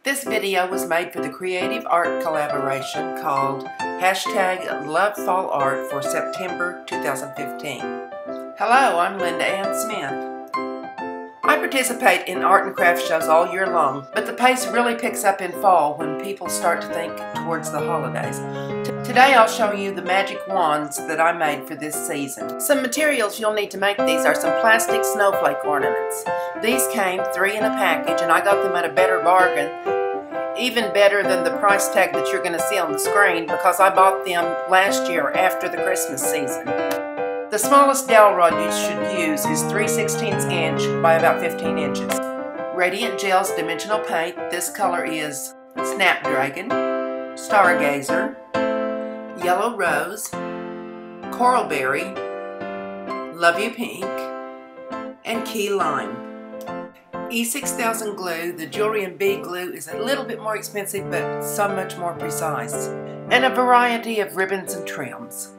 This video was made for the creative art collaboration called #lovefallart for September 2015. Hello, I'm Linda Ann Smith. I participate in art and craft shows all year long, but the pace really picks up in fall when people start to think towards the holidays. Today I'll show you the magic wands that I made for this season. Some materials you'll need to make these are some plastic snowflake ornaments. These came 3 in a package and I got them at a better bargain, even better than the price tag that you're going to see on the screen because I bought them last year after the Christmas season. The smallest dowel rod you should use is 3/16 inch by about 15 inches. Radiant Gel's dimensional paint, this color is Snapdragon, Stargazer, Yellow Rose, Coralberry, Love You Pink, and Key Lime. E6000 glue, the jewelry and bead glue, is a little bit more expensive but so much more precise. And a variety of ribbons and trims.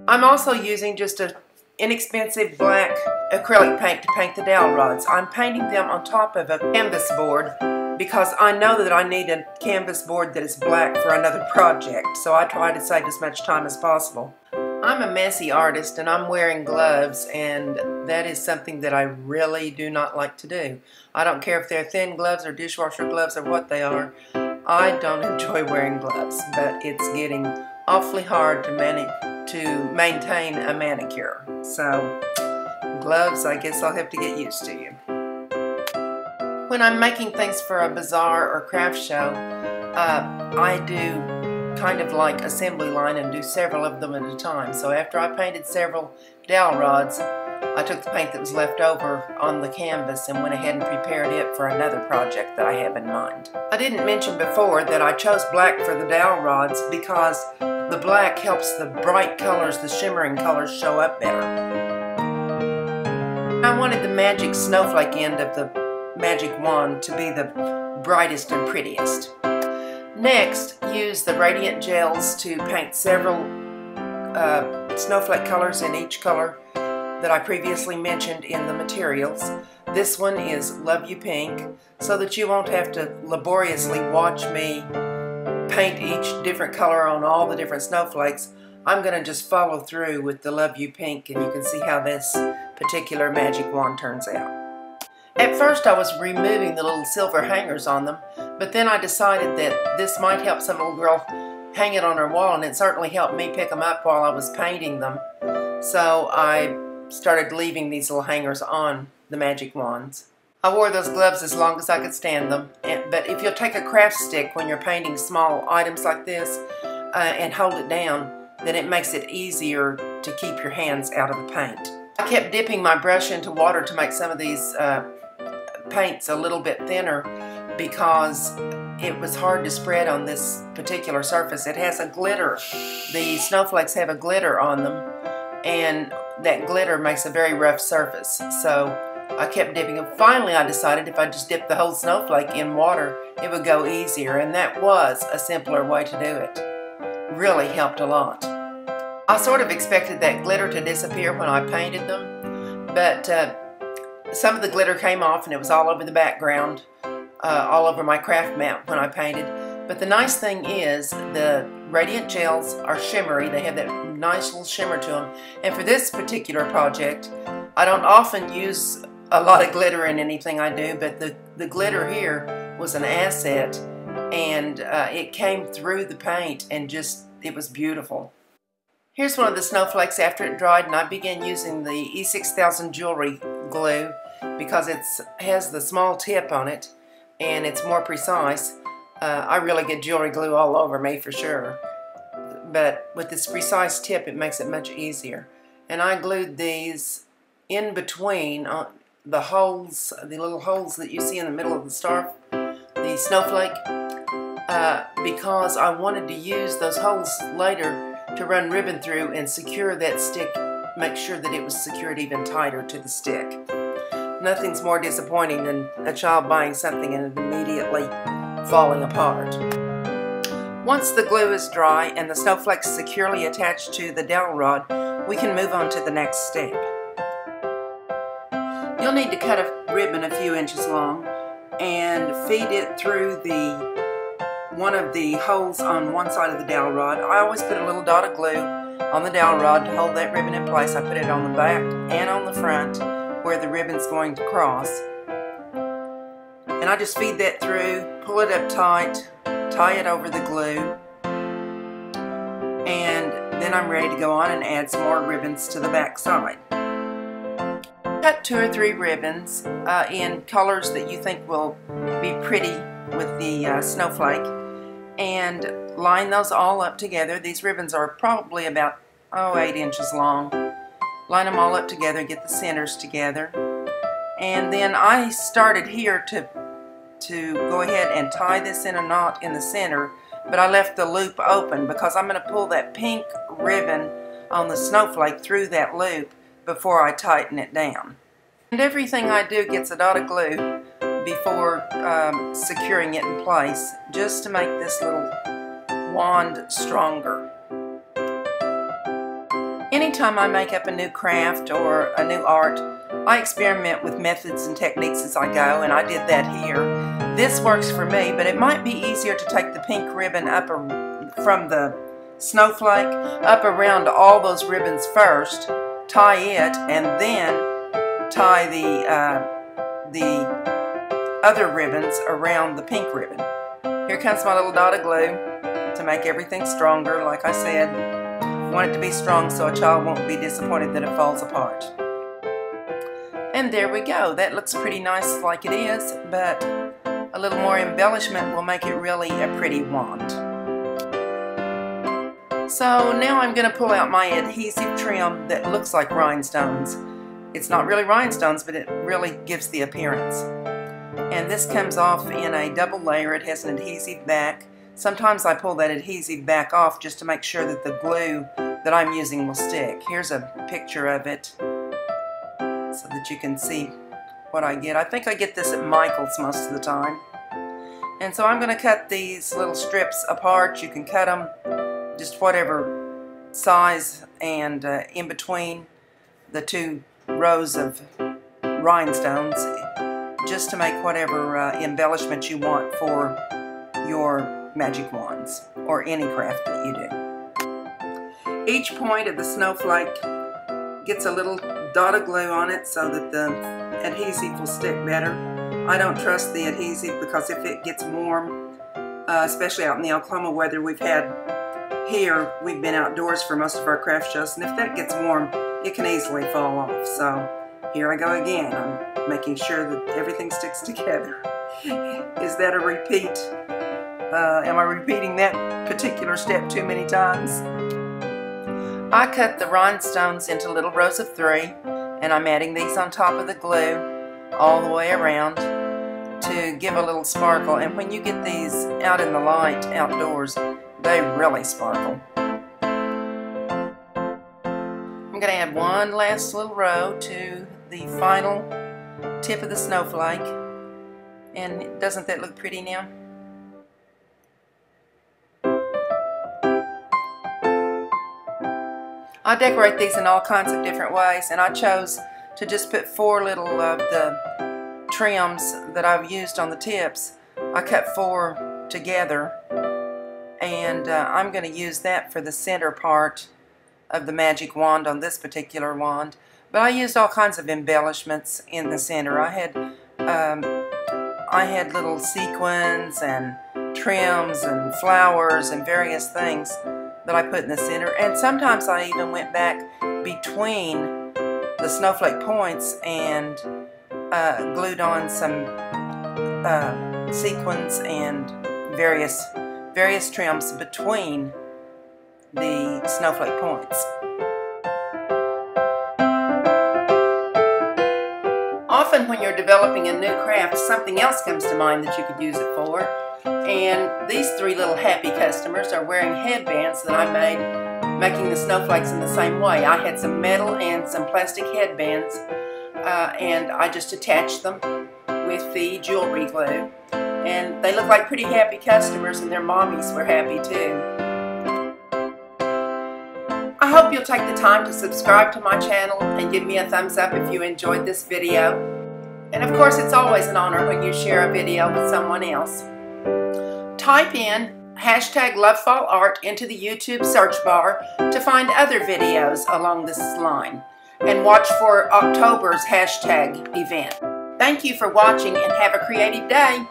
I'm also using just an inexpensive black acrylic paint to paint the dowel rods. I'm painting them on top of a canvas board because I know that I need a canvas board that is black for another project, so I try to save as much time as possible. I'm a messy artist and I'm wearing gloves, and that is something that I really do not like to do. I don't care if they're thin gloves or dishwasher gloves or what they are. I don't enjoy wearing gloves, but it's getting awfully hard to maintain a manicure. So gloves, I guess I'll have to get used to you. When I'm making things for a bazaar or craft show, I do kind of like assembly line and do several of them at a time. So after I painted several dowel rods, I took the paint that was left over on the canvas and went ahead and prepared it for another project that I have in mind. I didn't mention before that I chose black for the dowel rods because the black helps the bright colors, the shimmering colors, show up better. I wanted the magic snowflake end of the magic wand to be the brightest and prettiest. Next, use the Radiant Gels to paint several snowflake colors in each color that I previously mentioned in the materials. This one is Love You Pink, so that you won't have to laboriously watch me paint each different color on all the different snowflakes. I'm going to just follow through with the Love You Pink, and you can see how this particular magic wand turns out. At first I was removing the little silver hangers on them, but then I decided that this might help some little girl hang it on her wall, and it certainly helped me pick them up while I was painting them. So I started leaving these little hangers on the magic wands. I wore those gloves as long as I could stand them, but if you'll take a craft stick when you're painting small items like this and hold it down, then it makes it easier to keep your hands out of the paint. I kept dipping my brush into water to make some of these paints a little bit thinner because it was hard to spread on this particular surface. It has a glitter. The snowflakes have a glitter on them, and that glitter makes a very rough surface. So I kept dipping them. Finally I decided if I just dipped the whole snowflake in water, it would go easier, and that was a simpler way to do it. Really helped a lot. I sort of expected that glitter to disappear when I painted them, but some of the glitter came off and it was all over the background, all over my craft mat when I painted. But the nice thing is the Radiant Gels are shimmery. They have that nice little shimmer to them. And for this particular project, I don't often use a lot of glitter in anything I do, but the glitter here was an asset, and it came through the paint and it was beautiful. Here's one of the snowflakes after it dried, and I began using the E6000 jewelry glue because it has the small tip on it and it's more precise. I really get jewelry glue all over me for sure, but with this precise tip it makes it much easier. And I glued these in between the holes, the little holes that you see in the middle of the snowflake, because I wanted to use those holes later to run ribbon through and secure that stick, make sure that it was secured even tighter to the stick. Nothing's more disappointing than a child buying something and it immediately falling apart. Once the glue is dry and the snowflakes securely attached to the dowel rod, we can move on to the next step. You'll need to cut a ribbon a few inches long and feed it through one of the holes on one side of the dowel rod. I always put a little dot of glue on the dowel rod to hold that ribbon in place. I put it on the back and on the front where the ribbon's going to cross. And I just feed that through, pull it up tight, tie it over the glue, and then I'm ready to go on and add some more ribbons to the back side. Cut 2 or 3 ribbons in colors that you think will be pretty with the snowflake, and line those all up together. These ribbons are probably about 8 inches long. Line them all up together, get the centers together, and then I started here to go ahead and tie this in a knot in the center, but I left the loop open because I'm going to pull that pink ribbon on the snowflake through that loop before I tighten it down. And everything I do gets a dot of glue before securing it in place, just to make this little wand stronger. Anytime I make up a new craft or a new art, I experiment with methods and techniques as I go, and I did that here. This works for me, but it might be easier to take the pink ribbon up from the snowflake up around all those ribbons first, tie it, and then tie the other ribbons around the pink ribbon. Here comes my little dot of glue to make everything stronger. Like I said, I want it to be strong so a child won't be disappointed that it falls apart. And there we go. That looks pretty nice like it is, but a little more embellishment will make it really a pretty wand. So now I'm going to pull out my adhesive trim that looks like rhinestones. It's not really rhinestones, but it really gives the appearance. And this comes off in a double layer. It has an adhesive back. Sometimes I pull that adhesive back off just to make sure that the glue that I'm using will stick. Here's a picture of it so that you can see what I get. I think I get this at Michael's most of the time. And so I'm going to cut these little strips apart. You can cut them just whatever size, and in between the 2 rows of rhinestones, just to make whatever embellishment you want for your magic wands or any craft that you do. Each point of the snowflake gets a little dot of glue on it so that the adhesive will stick better. I don't trust the adhesive because if it gets warm, especially out in the Oklahoma weather we've had here, we've been outdoors for most of our craft shows, and if that gets warm, it can easily fall off. So here I go again. I'm making sure that everything sticks together. Is that a repeat? Am I repeating that particular step too many times? I cut the rhinestones into little rows of 3, and I'm adding these on top of the glue all the way around to give a little sparkle. And when you get these out in the light outdoors, they really sparkle. I'm going to add one last little row to the final tip of the snowflake. And doesn't that look pretty now? I decorate these in all kinds of different ways, and I chose to just put 4 little of the trims that I've used on the tips. I cut 4 together, and I'm going to use that for the center part of the magic wand on this particular wand. But I used all kinds of embellishments in the center. I had little sequins and trims and flowers and various things that I put in the center, and sometimes I even went back between the snowflake points and glued on some sequins and various trims between the snowflake points. Often when you're developing a new craft, something else comes to mind that you could use it for. And these 3 little happy customers are wearing headbands that I made, making the snowflakes in the same way. I had some metal and some plastic headbands, and I just attached them with the jewelry glue. And they look like pretty happy customers, and their mommies were happy too. I hope you'll take the time to subscribe to my channel and give me a thumbs up if you enjoyed this video. And of course, it's always an honor when you share a video with someone else. Type in #lovefallart into the YouTube search bar to find other videos along this line, and watch for October's hashtag event. Thank you for watching and have a creative day.